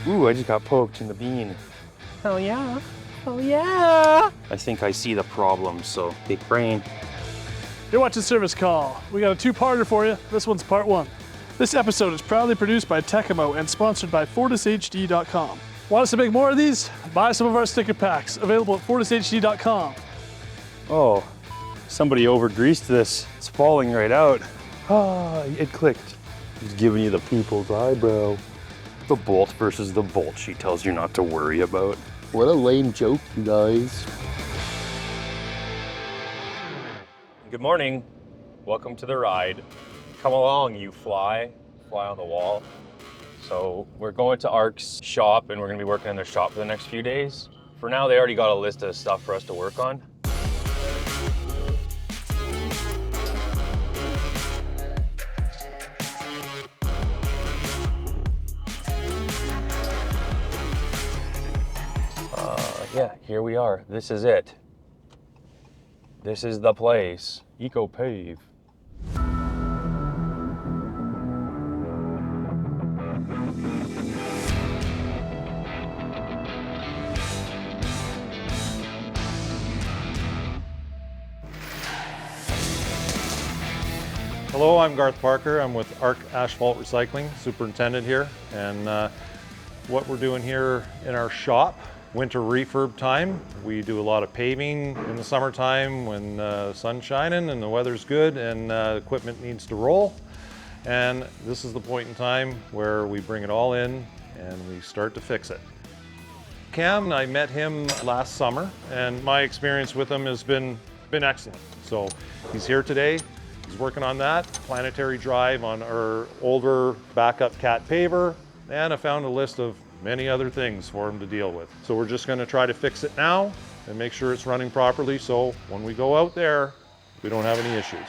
Ooh, I just got poked in the bean. Oh yeah, oh yeah. I think I see the problem, so big brain. You're watching Service Call. We got a two-parter for you. This one's part one. This episode is proudly produced by Tekamo and sponsored by FortisHD.com. Want us to make more of these? Buy some of our sticker packs, available at FortisHD.com. Oh, somebody over-greased this. It's falling right out. Ah, it clicked. It's giving you the people's eyebrow. The bolt versus the bolt she tells you not to worry about. What a lame joke, you guys. Good morning. Welcome to the ride. Come along, you fly on the wall. So we're going to ARC's shop and we're gonna be working in their shop for the next few days. For now, they already got a list of stuff for us to work on. Yeah, here we are. This is it. This is the place. Eco Pave. Hello, I'm Garth Parker. I'm with ARC Asphalt Recycling, superintendent here. And what we're doing here in our shop, winter refurb time. We do a lot of paving in the summertime when the sun's shining and the weather's good and equipment needs to roll. And this is the point in time where we bring it all in and we start to fix it. Cam, I met him last summer and my experience with him has been excellent. So he's here today. He's working on that planetary drive on our older backup cat paver, and I found a list of many other things for him to deal with. So we're just gonna try to fix it now and make sure it's running properly so when we go out there, we don't have any issues.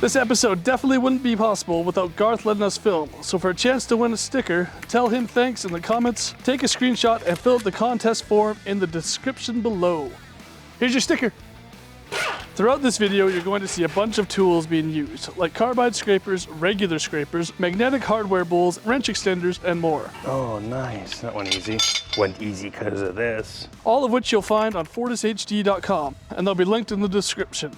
This episode definitely wouldn't be possible without Garth letting us film. So for a chance to win a sticker, tell him thanks in the comments, take a screenshot, and fill out the contest form in the description below. Here's your sticker. Throughout this video, you're going to see a bunch of tools being used, like carbide scrapers, regular scrapers, magnetic hardware bowls, wrench extenders, and more. Oh, nice. That went easy. Went easy because of this. All of which you'll find on FortisHD.com, and they'll be linked in the description.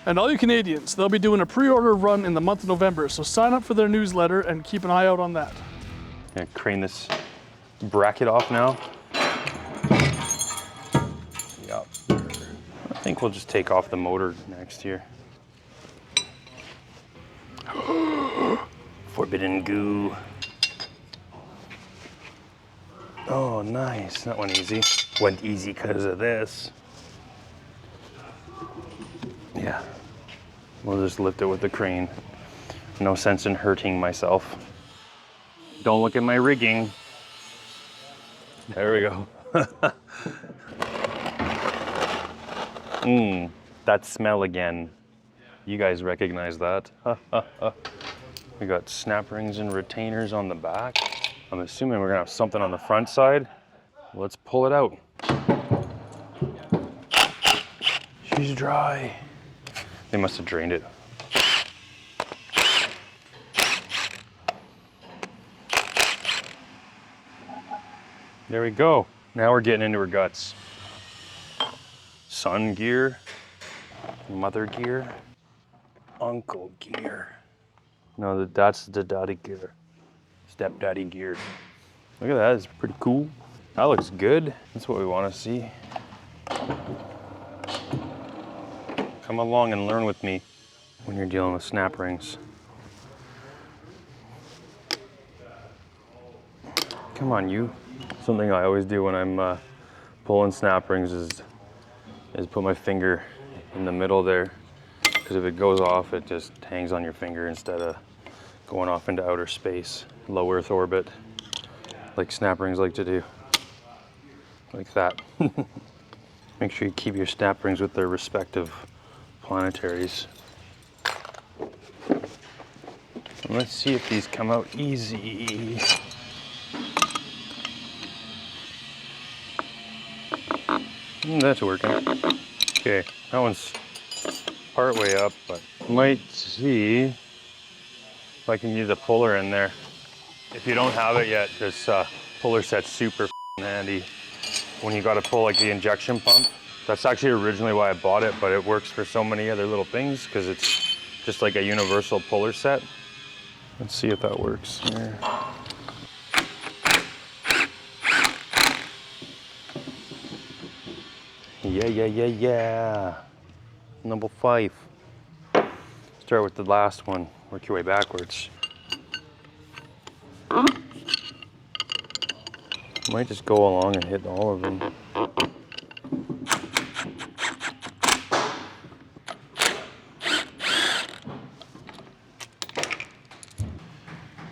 And all you Canadians, they'll be doing a pre-order run in the month of November, so sign up for their newsletter and keep an eye out on that. Gonna crane this bracket off now. Yep. I think we'll just take off the motor next here. Forbidden goo. Oh, nice. That went easy. Went easy because of this. Yeah. We'll just lift it with the crane. No sense in hurting myself. Don't look at my rigging. There we go. That smell again. You guys recognize that? We got snap rings and retainers on the back. I'm assuming we're gonna have something on the front side. Let's pull it out. She's dry. They must have drained it. There we go. Now we're getting into her guts. Son gear, mother gear, uncle gear. No, that's the daddy gear. Stepdaddy gear. Look at that, it's pretty cool. That looks good. That's what we want to see. Come along and learn with me when you're dealing with snap rings. Come on, you. Something I always do when I'm pulling snap rings is put my finger in the middle there, because if it goes off, it just hangs on your finger instead of going off into outer space, low Earth orbit, like snap rings like to do, like that. Make sure you keep your snap rings with their respective planetaries. And let's see if these come out easy. That's working. Okay, that one's part way up, but Might see if I can use a puller in there. If you don't have it yet, this puller set's super handy when you gotta pull like the injection pump. That's actually originally why I bought it, but it works for so many other little things because it's just like a universal puller set. Let's see if that works here. Yeah. Number 5. Start with the last one, work your way backwards. Might just go along and hit all of them.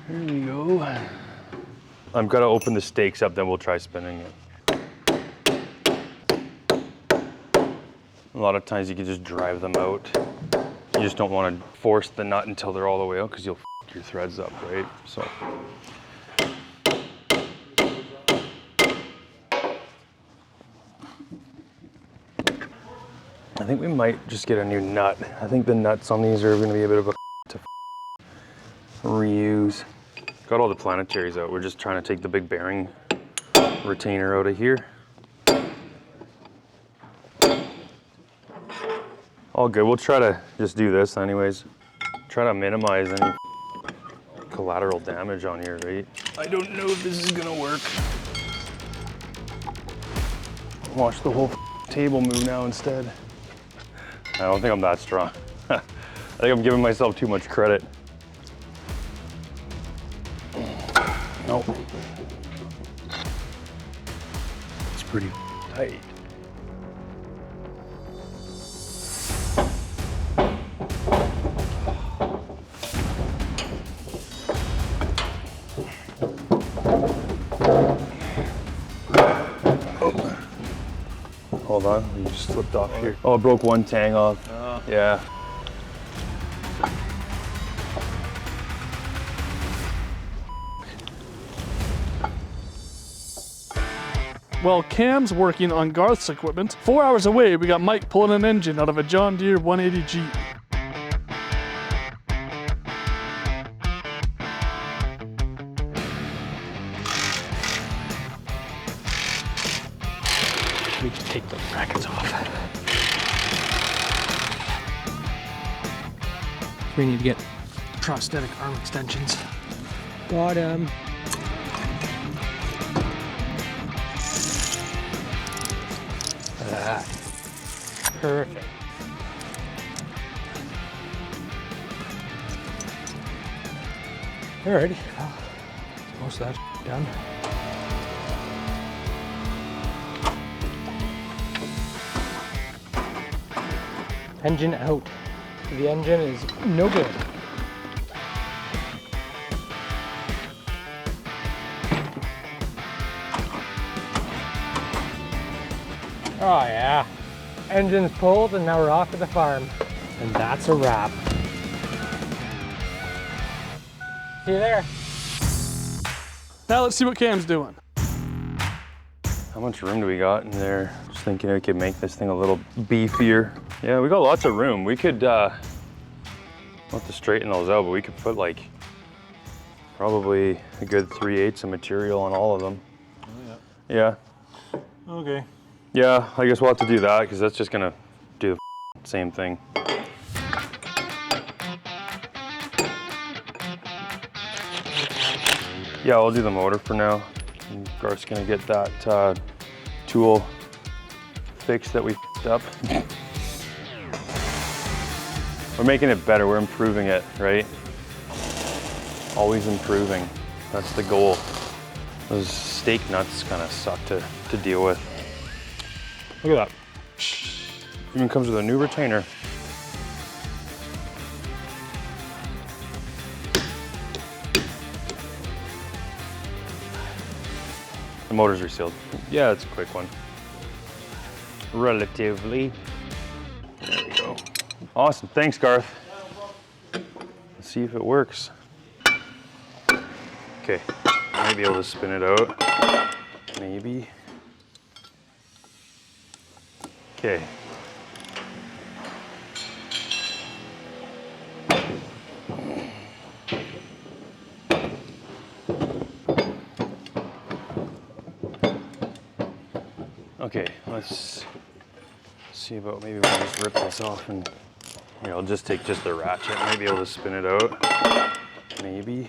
There we go. I'm gonna open the stakes up, then we'll try spinning it. A lot of times you can just drive them out. You just don't want to force the nut until they're all the way out because you'll f your threads up, right? So. I think we might just get a new nut. I think the nuts on these are going to be a bit of a to reuse. Got all the planetaries out. We're just trying to take the big bearing retainer out of here. All good. We'll try to just do this anyways. Try to minimize any collateral damage on here, right? I don't know if this is going to work. Watch the whole table move now instead. I don't think I'm that strong. I think I'm giving myself too much credit. Nope. It's pretty tight. Hold on, you just slipped off here. Oh, I broke one tang off. Oh. Yeah. While Cam's working on Garth's equipment, 4 hours away we got Mike pulling an engine out of a John Deere 180G. We can take the brackets off. We need to get prosthetic arm extensions. Got him. Perfect. Alrighty, well, most of that's done. Engine out. The engine is no good. Oh yeah. Engine's pulled and now we're off to the farm. And that's a wrap. See you there. Now let's see what Cam's doing. How much room do we got in there? Just thinking we could make this thing a little beefier. Yeah, we got lots of room. We could, not to straighten those out, but we could put like probably a good 3/8 of material on all of them. Oh, yeah. Yeah. Okay. Yeah, I guess we'll have to do that because that's just gonna do the same thing. Yeah, I'll do the motor for now. And Garth's gonna get that tool fixed that we f***ed up. We're making it better, we're improving it, right? Always improving, that's the goal. Those steak nuts kind of suck to deal with. Look at that. Even comes with a new retainer. The motor's resealed. Yeah, it's a quick one. Relatively. There we go. Awesome, thanks Garth. Let's see if it works. Okay, I might be able to spin it out. Maybe. Okay. Okay, let's see about maybe we'll just rip this off and here, I'll just take just the ratchet. I might be able to spin it out. Maybe.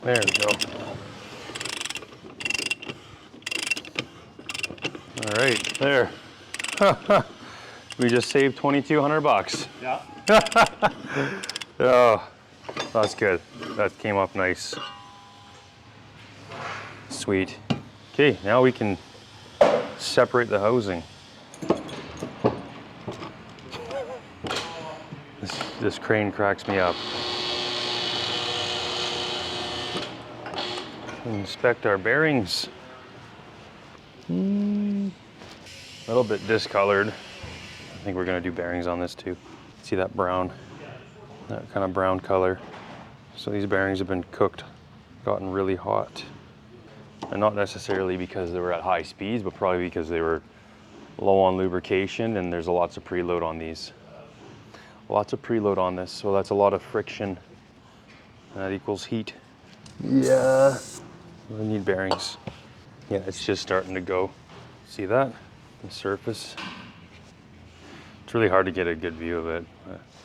There we go. All right, there. We just saved 2,200 bucks. Yeah. Oh, that's good. That came up nice. Sweet. Okay, now we can separate the housing. This crane cracks me up. Inspect our bearings. A little bit discolored. I think we're gonna do bearings on this too. See that brown? That kind of brown color. So these bearings have been cooked, gotten really hot. And not necessarily because they were at high speeds, but probably because they were low on lubrication and there's lots of preload on these. Lots of preload on this, so that's a lot of friction. And that equals heat. Yeah. We need bearings. Yeah, it's just starting to go. See that? The surface. It's really hard to get a good view of it.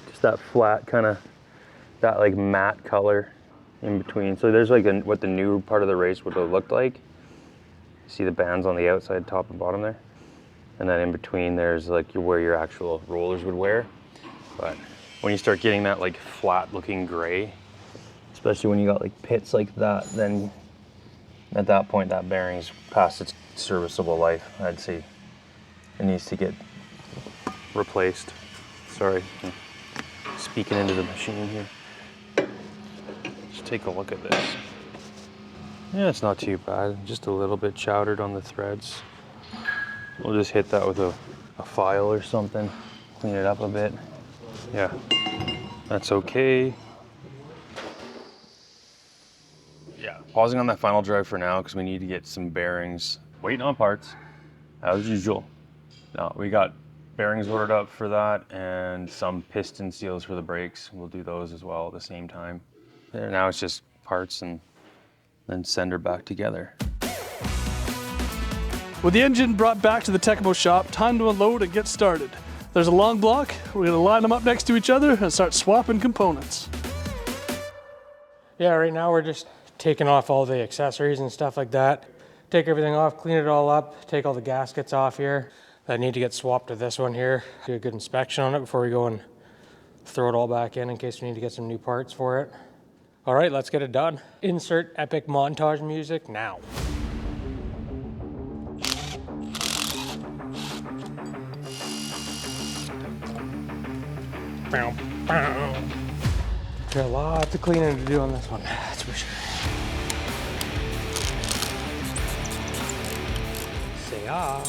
Just that flat kind of, that like matte color in between. So there's like what the new part of the race would have looked like. See the bands on the outside, top and bottom there? And then in between there's like where your actual rollers would wear. But when you start getting that like flat looking gray, especially when you got like pits like that, then at that point that bearing's past its serviceable life. I'd say it needs to get replaced. Sorry, I'm speaking into the machine here. Just take a look at this. Yeah, it's not too bad. Just a little bit chowdered on the threads. We'll just hit that with a file or something, clean it up a bit. Yeah, that's okay. Yeah, pausing on that final drive for now because we need to get some bearings. Waiting on parts, as usual. No, we got bearings ordered up for that and some piston seals for the brakes. We'll do those as well at the same time. There, now it's just parts and then send her back together. With the engine brought back to the Tekamo shop, time to unload and get started. There's a long block. We're gonna line them up next to each other and start swapping components. Yeah, right now we're just taking off all the accessories and stuff like that. Take everything off, clean it all up, take all the gaskets off here. I need to get swapped to this one here. Do a good inspection on it before we go and throw it all back in case we need to get some new parts for it. All right, let's get it done. Insert epic montage music now. Bow, bow. Got a lot of cleaning to do on this one, that's for sure. Say ah.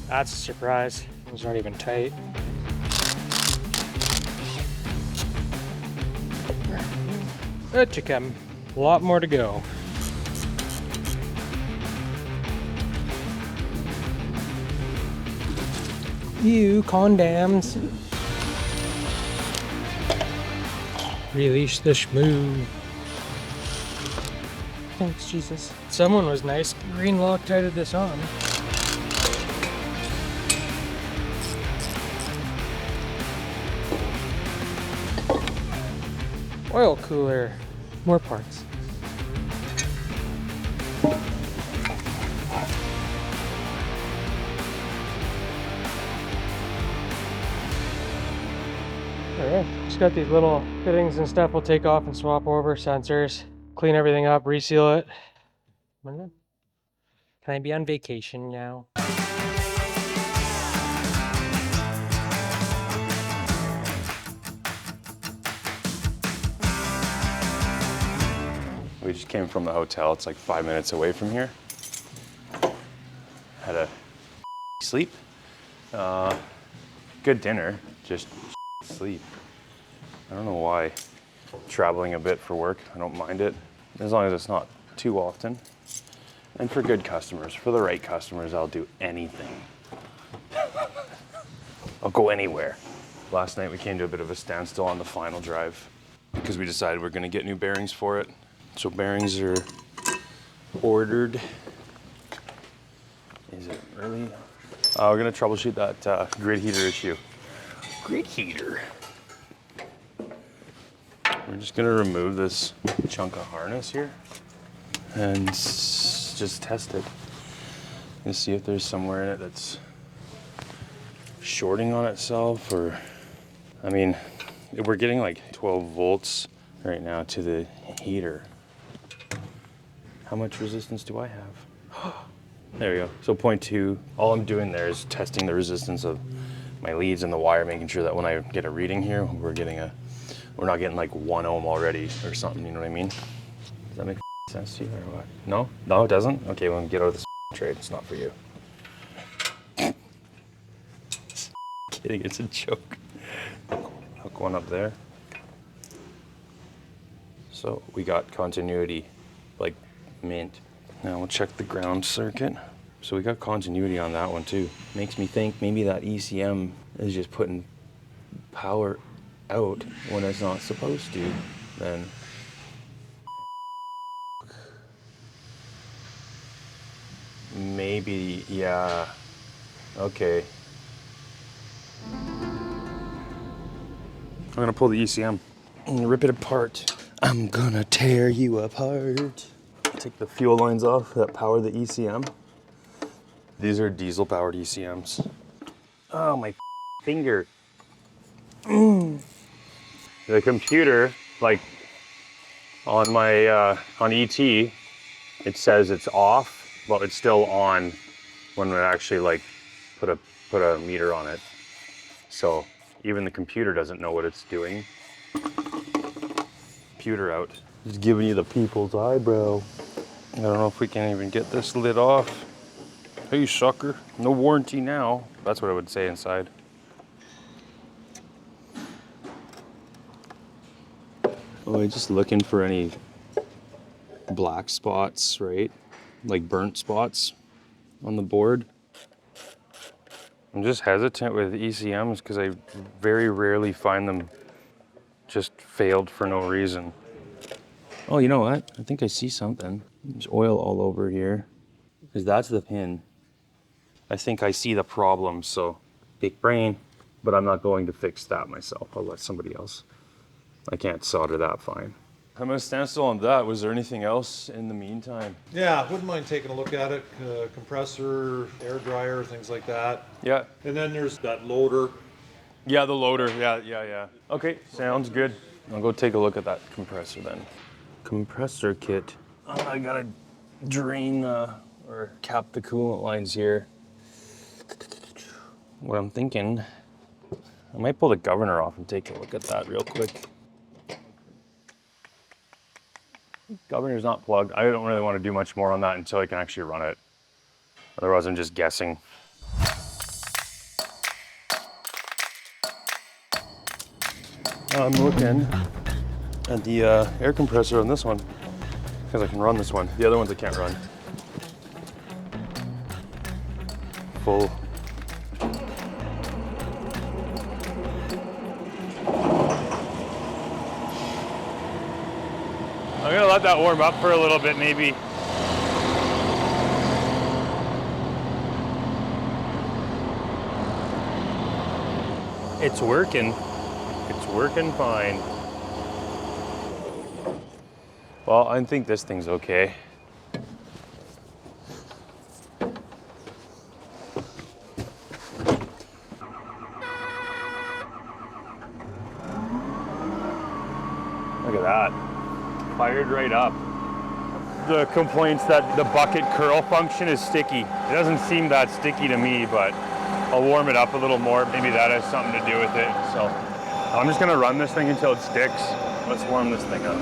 That's a surprise. It's not even tight. Tekamo. A lot more to go. You condoms. Release the schmoo. Thanks, Jesus. Someone was nice. Green Loctited this on. Oil cooler. More parts. Alright, just got these little fittings and stuff we'll take off and swap over, sensors, clean everything up, reseal it. Can I be on vacation now? We just came from the hotel. It's like 5 minutes away from here. Had a sleep. Good dinner, just sleep. I don't know why. Traveling a bit for work, I don't mind it. As long as it's not too often. And for good customers, for the right customers, I'll do anything. I'll go anywhere. Last night we came to a bit of a standstill on the final drive because we decided we're gonna get new bearings for it. So bearings are ordered. Is it really? We're gonna troubleshoot that grid heater issue. Grid heater. We're just gonna remove this chunk of harness here and just test it and see if there's somewhere in it that's shorting on itself, or, I mean, we're getting like 12 volts right now to the heater. How much resistance do I have? There we go. So 0.2. All I'm doing there is testing the resistance of my leads and the wire, making sure that when I get a reading here, we're not getting like 1 ohm already or something, you know what I mean? Does that make sense to you or what? No? No, it doesn't? Okay, well, get out of this trade. It's not for you. Kidding, it's a joke. Hook one up there. So we got continuity, like mint. Now we'll check the ground circuit. So we got continuity on that one too. Makes me think maybe that ECM is just putting power out when it's not supposed to, then. Maybe, yeah, okay. I'm gonna pull the ECM and rip it apart. I'm gonna tear you apart. Take the fuel lines off that power the ECM. These are diesel powered ECMs. Oh, my finger. The computer, like on my, on ET, it says it's off, but it's still on when we actually like put a meter on it. So even the computer doesn't know what it's doing. Computer out. Just giving you the people's eyebrow. I don't know if we can even get this lid off. Hey, sucker. No warranty now. That's what I would say inside. Oh, I'm just looking for any black spots, right? Like burnt spots on the board. I'm just hesitant with ECMs because I very rarely find them just failed for no reason. Oh, you know what? I think I see something. There's oil all over here. Because that's the pin. I think I see the problem, so big brain. But I'm not going to fix that myself. I'll let somebody else. I can't solder that fine. I'm gonna stand still on that. Was there anything else in the meantime? Yeah, wouldn't mind taking a look at it. Compressor, air dryer, things like that. Yeah. And then there's that loader. Yeah, the loader. Yeah. Okay, sounds good. I'll go take a look at that compressor then. Compressor kit. I gotta drain or cap the coolant lines here. What I'm thinking, I might pull the governor off and take a look at that real quick. Governor's not plugged. I don't really want to do much more on that until I can actually run it. Otherwise, I'm just guessing. I'm looking at the air compressor on this one because I can run this one. The other ones I can't run. Full. I'm gonna let that warm up for a little bit, maybe. It's working. It's working fine. Well, I think this thing's okay. Look at that. Fired right up. The complaints that the bucket curl function is sticky. It doesn't seem that sticky to me, but I'll warm it up a little more. Maybe that has something to do with it. So I'm just gonna run this thing until it sticks. Let's warm this thing up.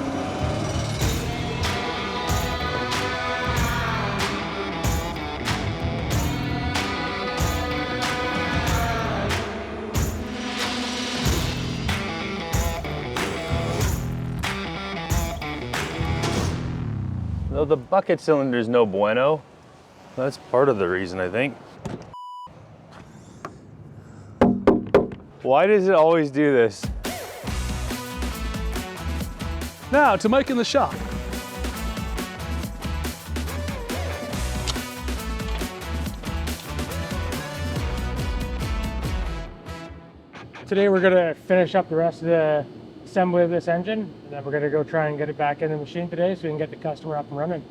Though the bucket cylinder is no bueno, that's part of the reason, I think. Why does it always do this? Now to Mike in the shop. Today we're gonna finish up the rest of the assembly of this engine, and then we're gonna go try and get it back in the machine today so we can get the customer up and running.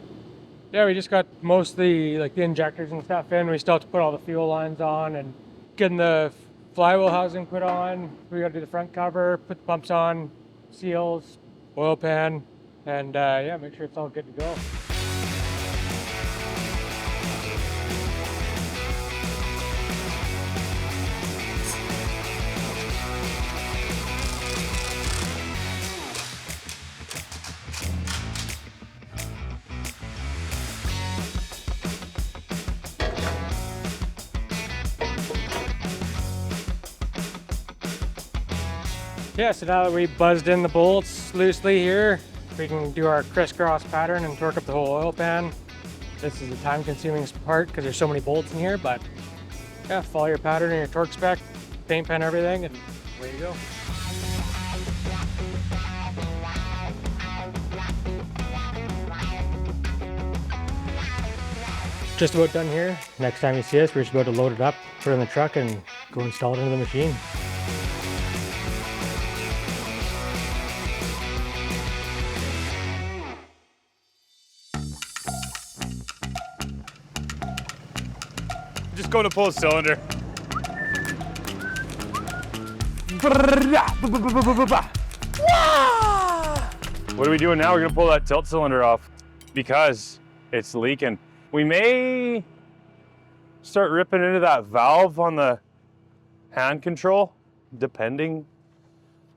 Yeah, we just got most of the the injectors and stuff in. We still have to put all the fuel lines on and getting the flywheel housing put on. We gotta do the front cover, put the pumps on, seals, oil pan, and yeah, make sure it's all good to go. Yeah, so now that we buzzed in the bolts loosely here, we can do our crisscross pattern and torque up the whole oil pan. This is the time-consuming part because there's so many bolts in here, but yeah, follow your pattern and your torque spec, paint pen everything, and away you go. Just about done here. Next time you see us, we're just about to load it up, put it in the truck, and go install it into the machine. Just go to pull a cylinder. What are we doing now? We're gonna pull that tilt cylinder off because it's leaking. We may start ripping into that valve on the hand control, depending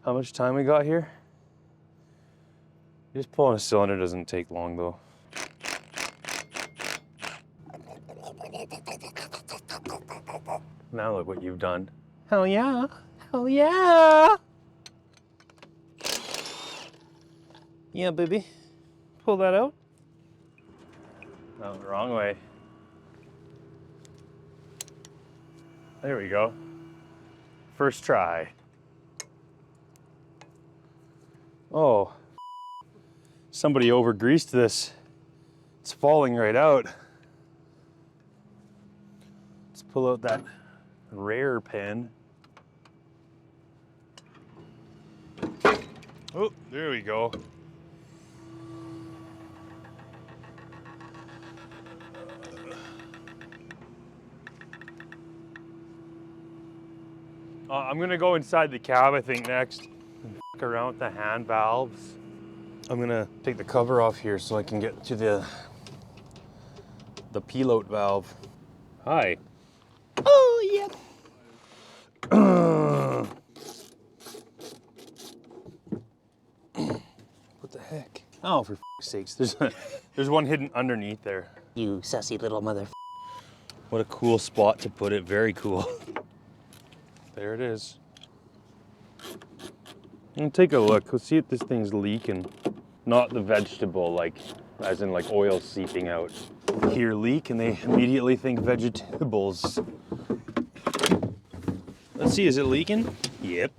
how much time we got here. Just pulling a cylinder doesn't take long though. Now look what you've done. Hell yeah. Hell yeah. Yeah, baby. Pull that out. No, the wrong way. There we go. First try. Oh. Somebody over greased this. It's falling right out. Let's pull out that rare pen. Oh, there we go. I'm gonna go inside the cab, I think, next. And f around with the hand valves. I'm gonna take the cover off here so I can get to the pilote valve. Hi. Oh, yep. What the heck? Oh, for f***ing sakes. There's one hidden underneath there. You sussy little mother. What a cool spot to put it. Very cool. There it is. And take a look. Let's see if this thing's leaking. Not the vegetable, like, as in like oil seeping out. Hear leak and they immediately think vegetables. Let's see, is it leaking? Yep.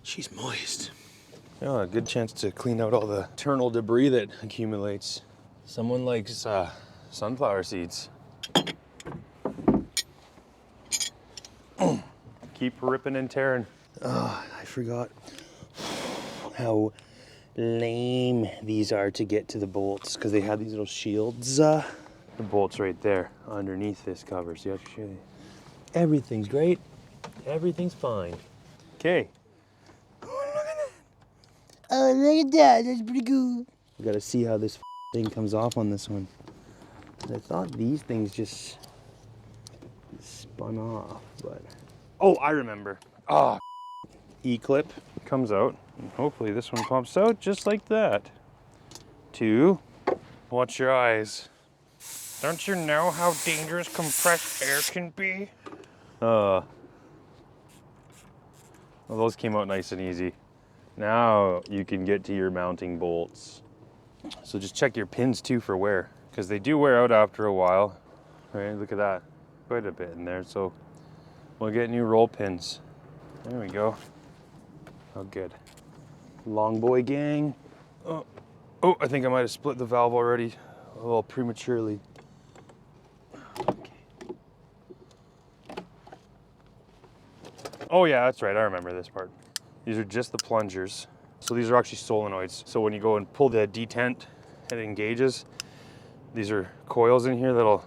She's moist. Oh, a good chance to clean out all the internal debris that accumulates. Someone likes sunflower seeds. Keep ripping and tearing. Oh, I forgot how lame these are to get to the bolts because they have these little shields. The bolt's right there underneath this cover, so you have to show you. Everything's great. Everything's fine. Okay. Oh, look at that. That's pretty cool. We gotta see how this thing comes off on this one. I thought these things just spun off, but... Oh, I remember. Oh, E-clip comes out. And hopefully this one pops out just like that. 2, watch your eyes. Don't you know how dangerous compressed air can be? Well, those came out nice and easy. Now you can get to your mounting bolts. So just check your pins too for wear, because they do wear out after a while. All right, look at that. Quite a bit in there, so we'll get new roll pins. There we go. Oh, good. Long boy gang. Oh, I think I might have split the valve already a little prematurely. Okay. Oh yeah, that's right, I remember this part. These are just the plungers. So these are actually solenoids. So when you go and pull the detent, it engages. These are coils in here that'll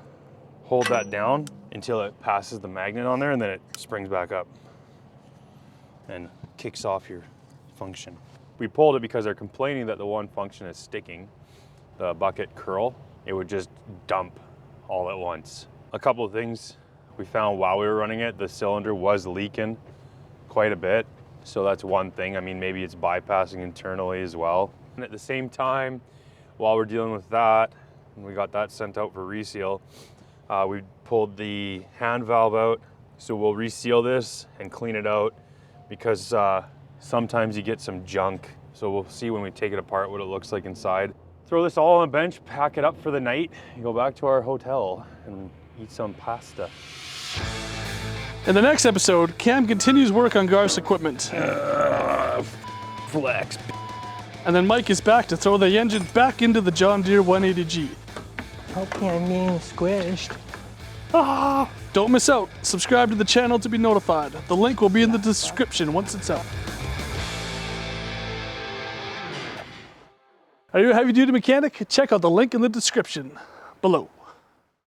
hold that down until it passes the magnet on there, and then it springs back up and kicks off your function. We pulled it because they're complaining that the one function is sticking, the bucket curl. It would just dump all at once. A couple of things we found while we were running it, the cylinder was leaking quite a bit. So that's one thing. I mean, maybe it's bypassing internally as well. And at the same time, while we're dealing with that, and we got that sent out for reseal, we pulled the hand valve out. So we'll reseal this and clean it out because sometimes you get some junk. So we'll see when we take it apart what it looks like inside. Throw this all on a bench, pack it up for the night, and go back to our hotel and eat some pasta. In the next episode, Cam continues work on Garth's equipment. Flex. And then Mike is back to throw the engine back into the John Deere 180G. Okay, I'm being squished. Don't miss out. Subscribe to the channel to be notified. The link will be in the description once it's out. Are you a heavy-duty mechanic? Check out the link in the description below.